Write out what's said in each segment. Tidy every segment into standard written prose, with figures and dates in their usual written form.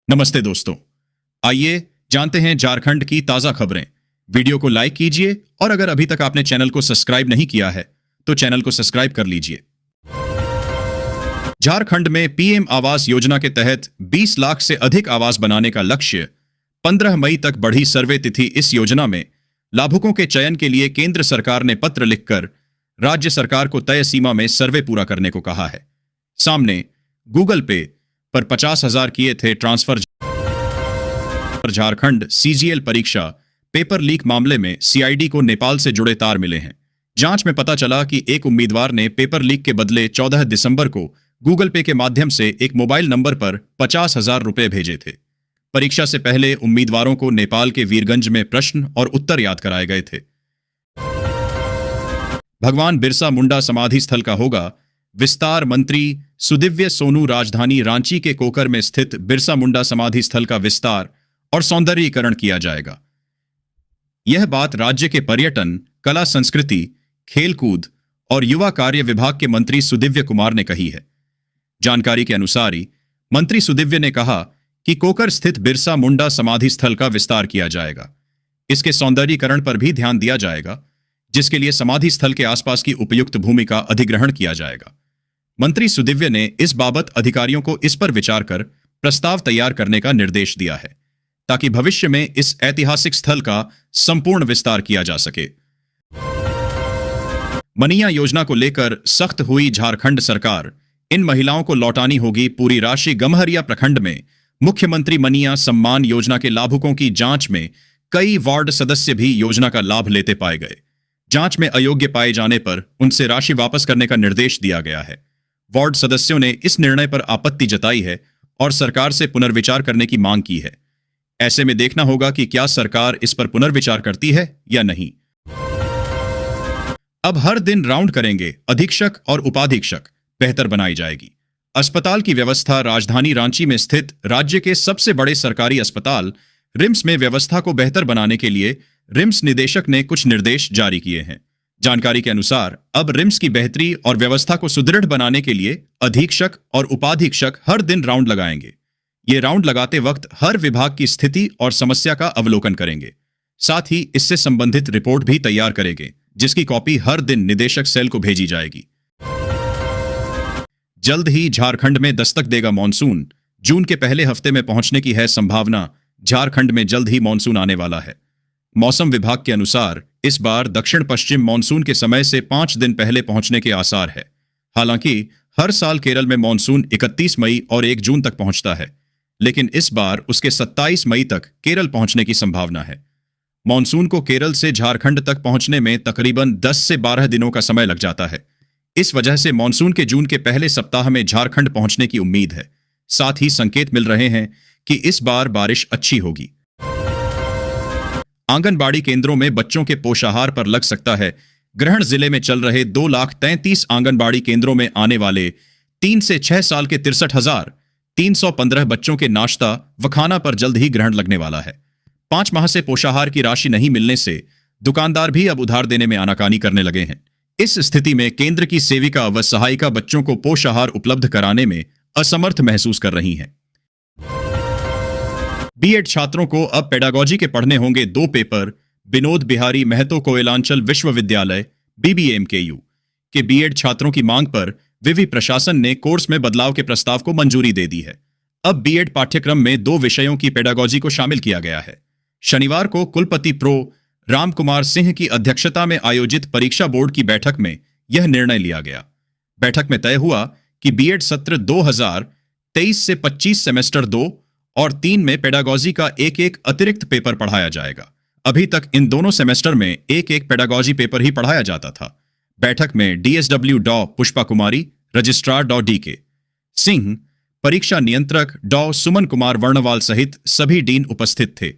नमस्ते दोस्तों, आइए जानते हैं झारखंड की ताजा खबरें। वीडियो को लाइक कीजिए और अगर अभी तक आपने चैनल को सब्सक्राइब नहीं किया है तो चैनल को सब्सक्राइब कर लीजिए। झारखंड में पीएम आवास योजना के तहत 20 लाख से अधिक आवास बनाने का लक्ष्य। 15 मई तक बढ़ी सर्वे तिथि। इस योजना में लाभुकों के चयन के लिए केंद्र सरकार ने पत्र लिखकर राज्य सरकार को तय सीमा में सर्वे पूरा करने को कहा है। सामने गूगल पे पर 50,000 किए थे ट्रांसफर। झारखंड सीजीएल परीक्षा पेपर लीक मामले में सीआईडी को नेपाल से जुड़े तार मिले हैं। जांच में पता चला कि एक उम्मीदवार ने पेपर लीक के बदले 14 दिसंबर को गूगल पे के माध्यम से एक मोबाइल नंबर पर 50,000 रुपए भेजे थे। परीक्षा से पहले उम्मीदवारों को नेपाल के वीरगंज में प्रश्न और उत्तर याद कराए गए थे। भगवान बिरसा मुंडा समाधि स्थल का होगा विस्तार। मंत्री सुदिव्य सोनू राजधानी रांची के कोकर में स्थित बिरसा मुंडा समाधि स्थल का विस्तार और सौंदर्यीकरण किया जाएगा। यह बात राज्य के पर्यटन, कला संस्कृति, खेलकूद और युवा कार्य विभाग के मंत्री सुदिव्य कुमार ने कही है। जानकारी के अनुसार मंत्री सुदिव्य ने कहा कि कोकर स्थित बिरसा मुंडा समाधि स्थल का विस्तार किया जाएगा। इसके सौंदर्यीकरण पर भी ध्यान दिया जाएगा, जिसके लिए समाधि स्थल के आसपास की उपयुक्त भूमि का अधिग्रहण किया जाएगा। मंत्री सुदिव्य ने इस बाबत अधिकारियों को इस पर विचार कर प्रस्ताव तैयार करने का निर्देश दिया है, ताकि भविष्य में इस ऐतिहासिक स्थल का संपूर्ण विस्तार किया जा सके। मनिया योजना को लेकर सख्त हुई झारखंड सरकार। इन महिलाओं को लौटानी होगी पूरी राशि। गम्हरिया प्रखंड में मुख्यमंत्री मनिया सम्मान योजना के लाभुकों की जांच में कई वार्ड सदस्य भी योजना का लाभ लेते पाए गए। जांच में अयोग्य पाए जाने पर उनसे राशि वापस करने का निर्देश दिया गया है। वार्ड सदस्यों ने इस निर्णय पर आपत्ति जताई है और सरकार से पुनर्विचार करने की मांग की है। ऐसे में देखना होगा कि क्या सरकार इस पर पुनर्विचार करती है या नहीं। अब हर दिन राउंड करेंगे अधीक्षक और उपाधीक्षक, बेहतर बनाई जाएगी। अस्पताल की व्यवस्था। राजधानी रांची में स्थित राज्य के सबसे बड़े सरकारी अस्पताल रिम्स में व्यवस्था को बेहतर बनाने के लिए रिम्स निदेशक ने कुछ निर्देश जारी किए हैं। जानकारी के अनुसार अब रिम्स की बेहतरी और व्यवस्था को सुदृढ़ बनाने के लिए अधीक्षक और उपाधीक्षक हर दिन राउंड लगाएंगे। ये राउंड लगाते वक्त हर विभाग की स्थिति और समस्या का अवलोकन करेंगे। साथ ही इससे संबंधित रिपोर्ट भी तैयार करेंगे, जिसकी कॉपी हर दिन निदेशक सेल को भेजी जाएगी। जल्द ही झारखंड में दस्तक देगा मॉनसून। जून के पहले हफ्ते में पहुंचने की है संभावना। झारखंड में जल्द ही मॉनसून आने वाला है। मौसम विभाग के अनुसार इस बार दक्षिण पश्चिम मॉनसून के समय से 5 दिन पहले पहुंचने के आसार है। हालांकि हर साल केरल में मॉनसून 31 मई और 1 जून तक पहुंचता है, लेकिन इस बार उसके 27 मई तक केरल पहुंचने की संभावना है। मॉनसून को केरल से झारखंड तक पहुंचने में तकरीबन 10 से 12 दिनों का समय लग जाता है। इस वजह से मॉनसून के जून के पहले सप्ताह में झारखंड पहुंचने की उम्मीद है। साथ ही संकेत मिल रहे हैं कि इस बार बारिश अच्छी होगी। आंगनबाड़ी केंद्रों में बच्चों के पोषाहार पर लग सकता है ग्रहण। जिले में चल रहे 2,33,000 आंगनबाड़ी केंद्रों में आने वाले 3 से 6 साल के 63,315 बच्चों के नाश्ता व खाना पर जल्द ही ग्रहण लगने वाला है। 5 माह से पोषाहार की राशि नहीं मिलने से दुकानदार भी अब उधार देने में आनाकानी करने लगे हैं। इस स्थिति में केंद्र की सेविका व सहायिका बच्चों को पोषाहार उपलब्ध कराने में असमर्थ महसूस कर रही हैं। बीएड छात्रों को अब पेडागोजी के पढ़ने होंगे 2 पेपर। विनोद बिहारी महतो कोयलांचल विश्वविद्यालय BBMKU के बीएड छात्रों की मांग पर विवि प्रशासन ने कोर्स में बदलाव के प्रस्ताव को मंजूरी दे दी है। अब बीएड पाठ्यक्रम में 2 विषयों की पेडागोजी को शामिल किया गया है। शनिवार को कुलपति प्रो राम कुमार सिंह की अध्यक्षता में आयोजित परीक्षा बोर्ड की बैठक में यह निर्णय लिया गया। बैठक में तय हुआ कि बीएड सत्र 2023 से 25 सेमेस्टर 2 और 3 में पेडागोजी का एक अतिरिक्त पेपर पढ़ाया जाएगा। अभी तक इन दोनों सेमेस्टर में एक पेडागोजी पेपर ही पढ़ाया जाता था। बैठक में DSW डॉ पुष्पा कुमारी, रजिस्ट्रार डॉ DK सिंह, परीक्षा नियंत्रक डॉ सुमन कुमार वर्णवाल सहित सभी डीन उपस्थित थे।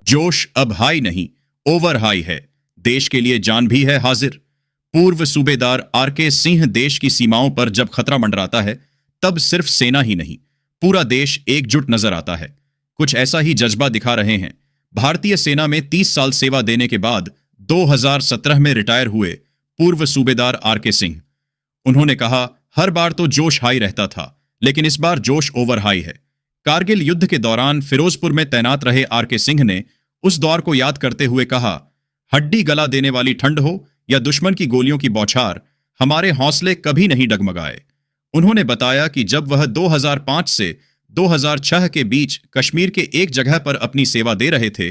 जोश अब हाई नहीं, ओवर हाई है। देश के लिए जान भी है हाजिर। पूर्व सूबेदार RK सिंह। देश की सीमाओं पर जब खतरा मंडराता है तब सिर्फ सेना ही नहीं, पूरा देश एकजुट नजर आता है। कुछ ऐसा ही जज्बा दिखा रहे हैं भारतीय सेना में 30 साल सेवा देने के बाद 2017 में रिटायर हुए पूर्व सूबेदार RK सिंह। उन्होंने कहा, हर बार तो जोश हाई रहता था, लेकिन इस बार जोश ओवर हाई है। कारगिल युद्ध के दौरान फिरोजपुर में तैनात रहे आर.के. सिंह ने उस दौर को याद करते हुए कहा, हड्डी गला देने वाली ठंड हो या दुश्मन की गोलियों की बौछार, हमारे हौसले कभी नहीं डगमगाए। उन्होंने बताया कि जब वह 2005 से 2006 के बीच कश्मीर के एक जगह पर अपनी सेवा दे रहे थे,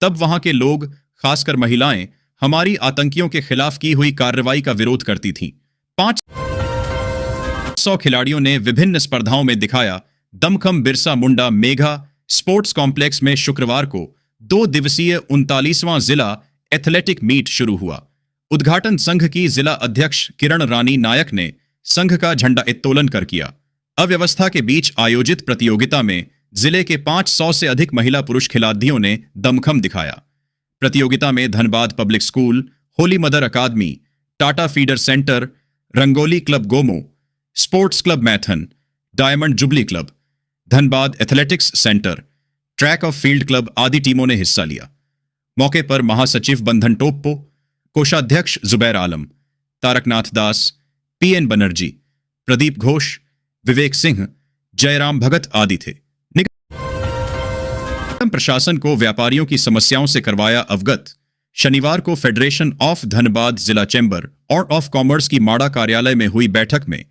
तब वहां के लोग, खासकर महिलाएं, हमारी आतंकियों के खिलाफ की हुई कार्रवाई का विरोध करती थीं। 500 खिलाड़ियों ने विभिन्न स्पर्धाओं में दिखाया दमखम। बिरसा मुंडा मेघा स्पोर्ट्स कॉम्प्लेक्स में शुक्रवार को 2 दिवसीय 39वां जिला एथलेटिक मीट शुरू हुआ। उद्घाटन संघ की जिला अध्यक्ष किरण रानी नायक ने संघ का झंडा उत्तोलन कर किया। अव्यवस्था के बीच आयोजित प्रतियोगिता में जिले के 500 से अधिक महिला पुरुष खिलाड़ियों ने दमखम दिखाया। प्रतियोगिता में Dhanbad public school, holy mother academy, Tata feeder centre, Rangoli club Gomo, sports club Maithon, diamond jubilee club, Dhanbad athletics centre, track of field club आदि टीमों ने हिस्सा लिया। मौके पर महासचिव बंधन टोप्पो, कोषाध्यक्ष जुबैर आलम, तारकनाथ दास, पीएन बनर्जी, प्रदीप घोष, विवेक सिंह, जयराम भगत आदि थे। निगम प्रशासन को व्यापारियों की समस्याओं से करवाया अवगत। शनिवार को फेडरेशन ऑफ धनबाद जिला चैम्बर और ऑफ कॉमर्स की माड़ा कार्यालय में हुई बैठक में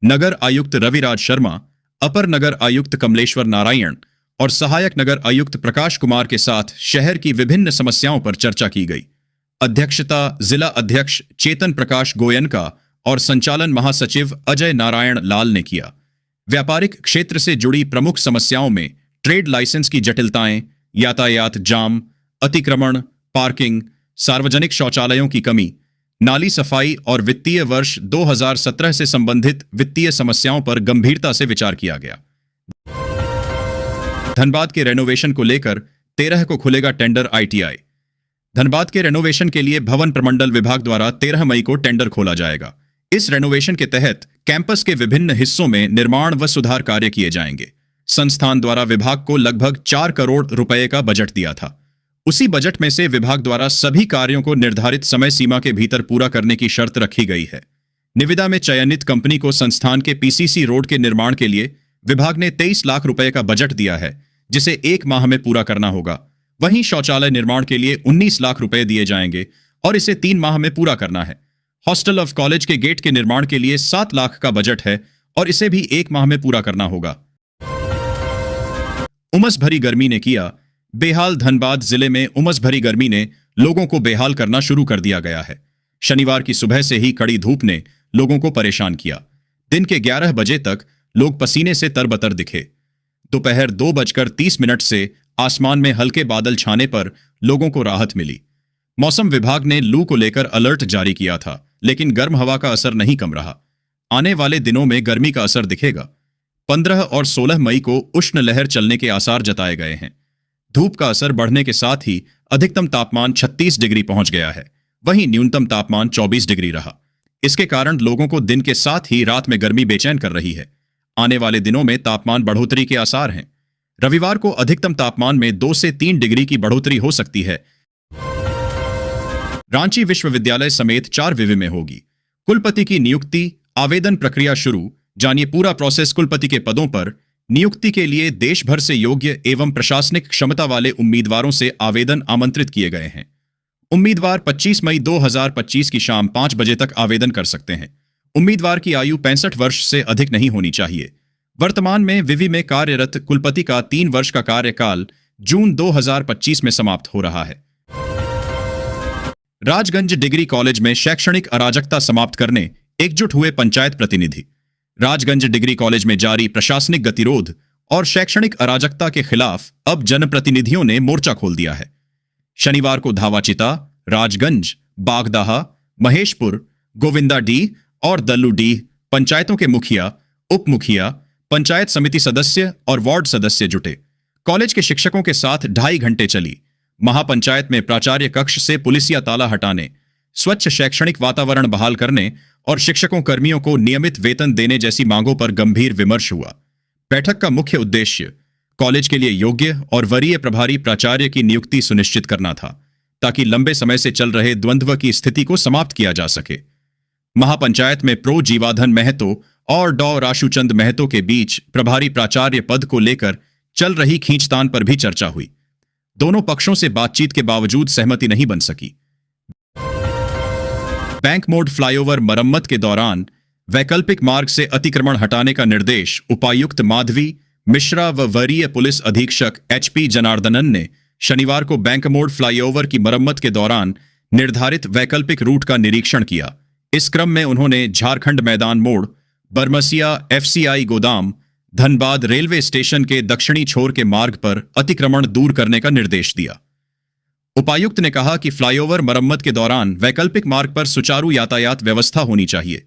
नगर आयुक्त रविराज शर्मा, अपर नगर आयुक्त कमलेश्वर नारायण और सहायक नगर आयुक्त प्रकाश कुमार के साथ शहर की विभिन्न समस्याओं पर चर्चा की गई। अध्यक्षता जिला अध्यक्ष चेतन प्रकाश गोयनका और संचालन महासचिव अजय नारायण लाल ने किया। व्यापारिक क्षेत्र से जुड़ी प्रमुख समस्याओं में ट्रेड लाइसेंस की जटिलताएं, यातायात जाम, अतिक्रमण, पार्किंग, सार्वजनिक शौचालयों की कमी, नाली सफाई और वित्तीय वर्ष 2017 से संबंधित वित्तीय समस्याओं पर गंभीरता से विचार किया गया। धनबाद के रेनोवेशन को लेकर 13 को खुलेगा टेंडर। ITI धनबाद के रेनोवेशन के लिए भवन प्रमंडल विभाग द्वारा 13 मई को टेंडर खोला जाएगा। इस रेनोवेशन के तहत कैंपस के विभिन्न हिस्सों में निर्माण व सुधार कार्य किए जाएंगे। संस्थान द्वारा विभाग को लगभग 4 करोड़ रुपए का बजट दिया था। उसी बजट में से विभाग द्वारा सभी कार्यों को निर्धारित समय सीमा के भीतर पूरा करने की शर्त रखी गई है। निविदा में चयनित कंपनी को संस्थान के PCC रोड के निर्माण के लिए विभाग ने 23 लाख रुपए का बजट दिया है, जिसे 1 माह में पूरा करना होगा। वहीं शौचालय निर्माण के लिए 19 लाख रुपए दिए जाएंगे और इसे 3 माह में पूरा करना है। हॉस्टल ऑफ कॉलेज के गेट के निर्माण के लिए 7 लाख का बजट है और इसे भी 1 माह में पूरा करना होगा। उमस भरी गर्मी ने किया बेहाल। धनबाद जिले में उमस भरी गर्मी ने लोगों को बेहाल करना शुरू कर दिया गया है। शनिवार की सुबह से ही कड़ी धूप ने लोगों को परेशान किया। दिन के 11 बजे तक लोग पसीने से तरबतर दिखे। दोपहर 2:30 से आसमान में हल्के बादल छाने पर लोगों को राहत मिली। मौसम विभाग ने लू को लेकर अलर्ट जारी किया था, लेकिन गर्म हवा का असर नहीं कम रहा। आने वाले दिनों में गर्मी का असर दिखेगा। 15 और 16 मई को उष्ण लहर चलने के आसार जताए गए हैं। धूप का असर बढ़ने के साथ ही अधिकतम तापमान 36 डिग्री पहुंच गया है, वहीं न्यूनतम तापमान 24 डिग्री रहा। इसके कारण लोगों को दिन के साथ ही रात में गर्मी बेचैन कर रही है। आने वाले दिनों में तापमान बढ़ोतरी के आसार हैं। रविवार को अधिकतम तापमान में 2 से 3 डिग्री की बढ़ोतरी हो सकती है। रांची विश्वविद्यालय समेत 4 विवि में होगी कुलपति की नियुक्ति। आवेदन प्रक्रिया शुरू। जानिए पूरा प्रोसेस। कुलपति के पदों पर नियुक्ति के लिए देश भर से योग्य एवं प्रशासनिक क्षमता वाले उम्मीदवारों से आवेदन आमंत्रित किए गए हैं। उम्मीदवार 25 मई 2025 की शाम 5 बजे तक आवेदन कर सकते हैं। उम्मीदवार की आयु 65 वर्ष से अधिक नहीं होनी चाहिए। वर्तमान में विवि में कार्यरत कुलपति का 3 वर्ष का कार्यकाल जून 2025 में समाप्त हो रहा है। राजगंज डिग्री कॉलेज में शैक्षणिक अराजकता समाप्त करने एकजुट हुए पंचायत प्रतिनिधि। राजगंज डिग्री कॉलेज में जारी प्रशासनिक गतिरोध और शैक्षणिक अराजकता के खिलाफ अब जनप्रतिनिधियों ने मोर्चा खोल दिया है। शनिवार को धावाचिता, राजगंज, बागदाहा, महेशपुर, गोविंदाडीह और दल्लूडीह पंचायतों के मुखिया, उप मुखिया, पंचायत समिति सदस्य और वार्ड सदस्य जुटे। कॉलेज के शिक्षकों के साथ 2.5 घंटे चली महापंचायत में प्राचार्य कक्ष से पुलिसिया ताला हटाने, स्वच्छ शैक्षणिक वातावरण बहाल करने और शिक्षकों कर्मियों को नियमित वेतन देने जैसी मांगों पर गंभीर विमर्श हुआ। बैठक का मुख्य उद्देश्य कॉलेज के लिए योग्य और वरीय प्रभारी प्राचार्य की नियुक्ति सुनिश्चित करना था, ताकि लंबे समय से चल रहे द्वंद्व की स्थिति को समाप्त किया जा सके। महापंचायत में प्रो जीवाधन महतो और डॉ राशुचंद महतो के बीच प्रभारी प्राचार्य पद को लेकर चल रही खींचतान पर भी चर्चा हुई। दोनों पक्षों से बातचीत के बावजूद सहमति नहीं बन सकी। बैंक मोड़ फ्लाईओवर मरम्मत के दौरान वैकल्पिक मार्ग से अतिक्रमण हटाने का निर्देश उपायुक्त माधवी मिश्रा व वरीय पुलिस अधीक्षक एचपी जनार्दनन ने शनिवार को बैंक मोड़ फ्लाईओवर की मरम्मत के दौरान निर्धारित वैकल्पिक रूट का निरीक्षण किया। इस क्रम में उन्होंने झारखंड मैदान मोड़, बरमसिया एफसीआई गोदाम, धनबाद रेलवे स्टेशन के दक्षिणी छोर के मार्ग पर अतिक्रमण दूर करने का निर्देश दिया। उपायुक्त ने कहा कि फ्लाईओवर मरम्मत के दौरान वैकल्पिक मार्ग पर सुचारू यातायात व्यवस्था होनी चाहिए।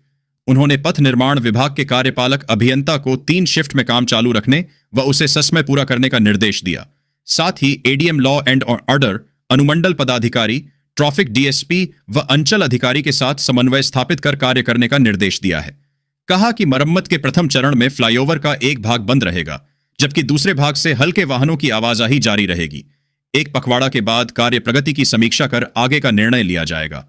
उन्होंने पथ निर्माण विभाग के कार्यपालक अभियंता को 3 शिफ्ट में काम चालू रखने व उसे ससमय पूरा करने का निर्देश दिया। साथ ही एडीएम लॉ एंड ऑर्डर, अनुमंडल पदाधिकारी, ट्रैफिक डीएसपी व अंचल अधिकारी के साथ समन्वय स्थापित कर कार्य करने का निर्देश दिया है। कहा कि मरम्मत के प्रथम चरण में फ्लाईओवर का एक भाग बंद रहेगा, जबकि दूसरे भाग से हल्के वाहनों की आवाजाही जारी रहेगी। एक पखवाड़ा के बाद कार्य प्रगति की समीक्षा कर आगे का निर्णय लिया जाएगा।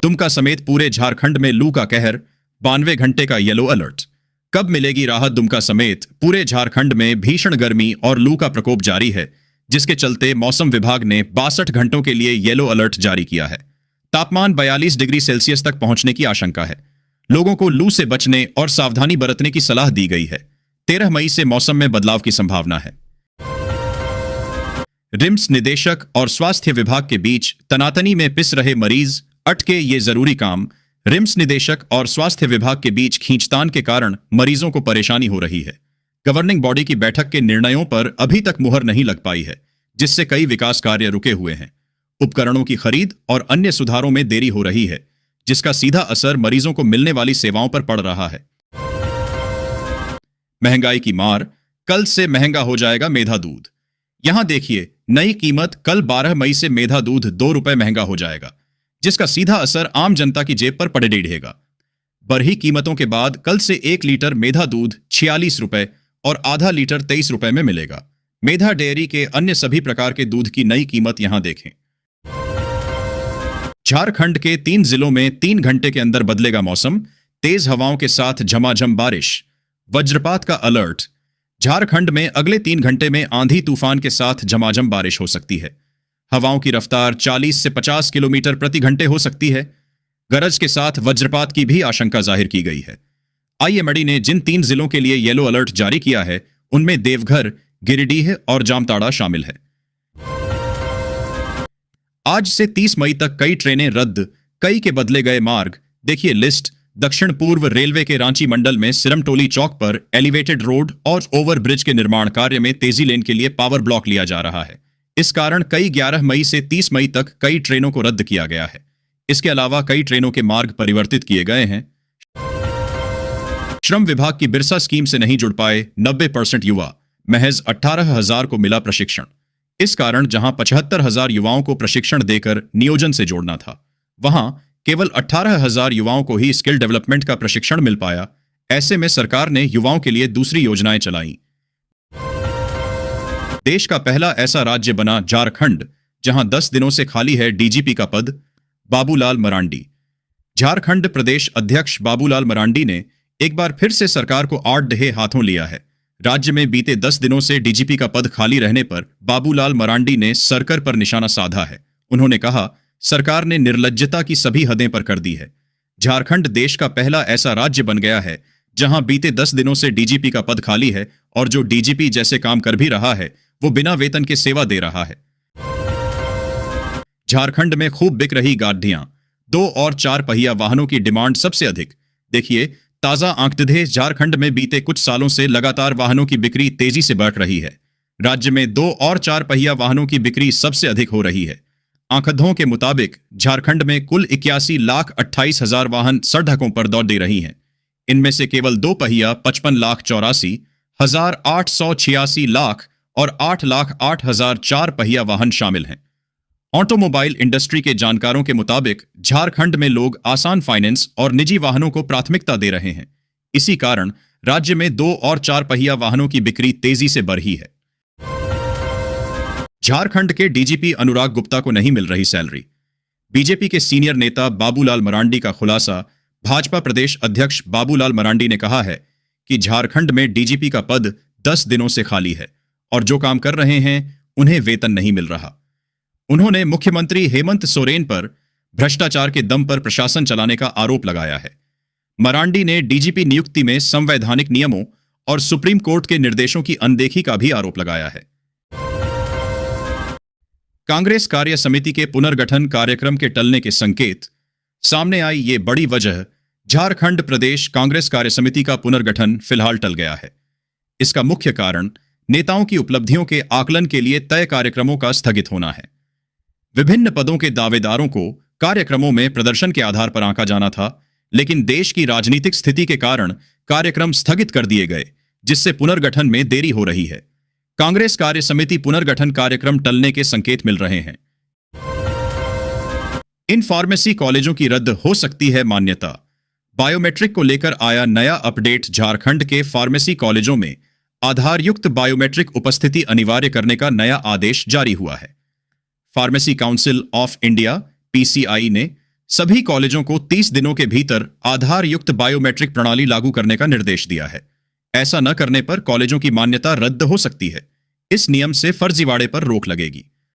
दुमका समेत पूरे झारखंड में लू का कहर, 92 घंटे का येलो अलर्ट। कब मिलेगी राहत? दुमका समेत पूरे झारखंड में भीषण गर्मी और लू का प्रकोप जारी है, जिसके चलते मौसम विभाग ने 62 घंटों के लिए येलो अलर्ट जारी किया है। तापमान 42 डिग्री सेल्सियस तक पहुंचने की आशंका है। लोगों को लू से बचने और सावधानी बरतने की सलाह दी गई है। 13 मई से मौसम में बदलाव की संभावना है। रिम्स निदेशक और स्वास्थ्य विभाग के बीच तनातनी में पिस रहे मरीज, अटके ये जरूरी काम। रिम्स निदेशक और स्वास्थ्य विभाग के बीच खींचतान के कारण मरीजों को परेशानी हो रही है। गवर्निंग बॉडी की बैठक के निर्णयों पर अभी तक मुहर नहीं लग पाई है, जिससे कई विकास कार्य रुके हुए हैं। उपकरणों की खरीद और अन्य सुधारों में देरी हो रही है, जिसका सीधा असर मरीजों को मिलने वाली सेवाओं पर पड़ रहा है। महंगाई की मार, कल से महंगा हो जाएगा मेधा दूध। यहां देखिए, नई कीमत कल 12 मई से मेधा दूध 2 रुपए महंगा हो जाएगा, जिसका सीधा असर आम जनता की जेब पर पड़ेगा। बढ़ी कीमतों के बाद कल से 1 लीटर मेधा दूध 46 रुपए और आधा लीटर 23 रुपए में मिलेगा। मेधा डेयरी के अन्य सभी प्रकार के दूध की नई कीमत यहां देखें। झारखंड के 3 जिलों में 3 घंटे के अंदर बदलेगा मौसम, तेज हवाओं के साथ झमाझम बारिश, वज्रपात का अलर्ट। झारखंड में अगले 3 घंटे में आंधी तूफान के साथ झमाझम बारिश हो सकती है। हवाओं की रफ्तार 40 से 50 किलोमीटर प्रति घंटे हो सकती है। गरज के साथ वज्रपात की भी आशंका जाहिर की गई है। आईएमडी ने जिन 3 जिलों के लिए येलो अलर्ट जारी किया है, उनमें देवघर, गिरिडीह और जामताड़ा शामिल है। आज से 30 मई तक कई ट्रेनें रद्द, कई के बदले गए मार्ग। देखिए लिस्ट। दक्षिण पूर्व रेलवे के रांची मंडल में सिरमटोली चौक पर एलिवेटेड रोड और ओवरब्रिज के निर्माण कार्य में तेजी लेन के लिए पावर ब्लॉक लिया जा रहा है। इस कारण कई 11 मई से 30 मई तक कई ट्रेनों को रद्द किया गया है। इसके अलावा कई ट्रेनों के मार्ग परिवर्तित किए गए हैं। श्रम विभाग की बिरसा स्कीम से नहीं जुड़ पाए 90% युवा, महज 18,000 को मिला प्रशिक्षण। इस कारण जहां 75,000 युवाओं को प्रशिक्षण देकर नियोजन से जोड़ना था, वहां केवल 18,000 युवाओं को ही स्किल डेवलपमेंट का प्रशिक्षण मिल पाया। ऐसे में सरकार ने युवाओं के लिए दूसरी योजनाएं चलाई। देश का पहला ऐसा राज्य बना झारखंड, जहां 10 दिनों से खाली है डीजीपी का पद। बाबूलाल मरांडी। झारखंड प्रदेश अध्यक्ष बाबूलाल मरांडी ने एक बार फिर से सरकार को आड़ ढहे हाथों लिया है। राज्य में बीते 10 दिनों से डीजीपी का पद खाली रहने पर बाबूलाल मरांडी ने सरकार पर निशाना साधा है। उन्होंने कहा, सरकार ने निर्लज्जता की सभी हदें पर कर दी है। झारखंड देश का पहला ऐसा राज्य बन गया है जहां बीते 10 दिनों से डीजीपी का पद खाली है और जो डीजीपी जैसे काम कर भी रहा है, वो बिना वेतन के सेवा दे रहा है। झारखंड में खूब बिक रही गाड़ियां, 2 और 4 पहिया वाहनों की डिमांड सबसे अधिक। देखिए ताजा आंकड़े, झारखंड में बीते कुछ सालों से लगातार वाहनों की बिक्री तेजी से बढ़ रही है। राज्य में 2 और 4 पहिया वाहनों की बिक्री सबसे अधिक हो रही है। आंकड़ों के मुताबिक झारखंड में कुल 81,28,000 वाहन सड़कों पर दौड़ दे रही हैं। इनमें से केवल 2 पहिया 55,84,886 लाख और 8,08,000 4 पहिया वाहन शामिल हैं। ऑटोमोबाइल इंडस्ट्री के जानकारों के मुताबिक झारखंड में लोग आसान फाइनेंस और निजी वाहनों को प्राथमिकता दे रहे हैं। इसी कारण राज्य में 2 और 4 पहिया वाहनों की बिक्री तेजी से बढ़ी है। झारखंड के डीजीपी अनुराग गुप्ता को नहीं मिल रही सैलरी। बीजेपी के सीनियर नेता बाबूलाल मरांडी का खुलासा, भाजपा प्रदेश अध्यक्ष बाबूलाल मरांडी ने कहा है कि झारखंड में डीजीपी का पद 10 दिनों से खाली है और जो काम कर रहे हैं उन्हें वेतन नहीं मिल रहा। उन्होंने मुख्यमंत्री हेमंत सोरेन पर भ्रष्टाचार के दम पर प्रशासन चलाने का आरोप लगाया है। मरांडी ने डीजीपी नियुक्ति में संवैधानिक नियमों और सुप्रीम कोर्ट के निर्देशों की अनदेखी का भी आरोप लगाया है। कांग्रेस कार्य समिति के पुनर्गठन कार्यक्रम के टलने के संकेत। सामने आई ये बड़ी वजह, झारखंड प्रदेश कांग्रेस कार्य समिति का पुनर्गठन फिलहाल टल गया है। इसका मुख्य कारण नेताओं की उपलब्धियों के आकलन के लिए तय कार्यक्रमों का स्थगित होना है। विभिन्न पदों के दावेदारों को कार्यक्रमों में प्रदर्शन के आधार पर आंका जाना था, लेकिन देश की राजनीतिक स्थिति के कारण कार्यक्रम स्थगित कर दिए गए, जिससे पुनर्गठन में देरी हो रही है। कांग्रेस कार्य समिति पुनर्गठन कार्यक्रम टलने के संकेत मिल रहे हैं। इन फार्मेसी कॉलेजों की रद्द हो सकती है मान्यता। बायोमेट्रिक को लेकर आया नया अपडेट। झारखंड के फार्मेसी कॉलेजों में आधारयुक्त बायोमेट्रिक उपस्थिति अनिवार्य करने का नया आदेश जारी हुआ है। Pharmacy council of India (PCI) ने सभी कॉलेजों को 30 दिनों के भीतर आधारयुक्त बायोमेट्रिक प्रणाली लागू करने का निर्देश दिया है। ऐसा न करने पर कॉलेजों की मान्यता रद्द हो सकती है। इस नियम से फर्जीवाड़े पर रोक लगेगी।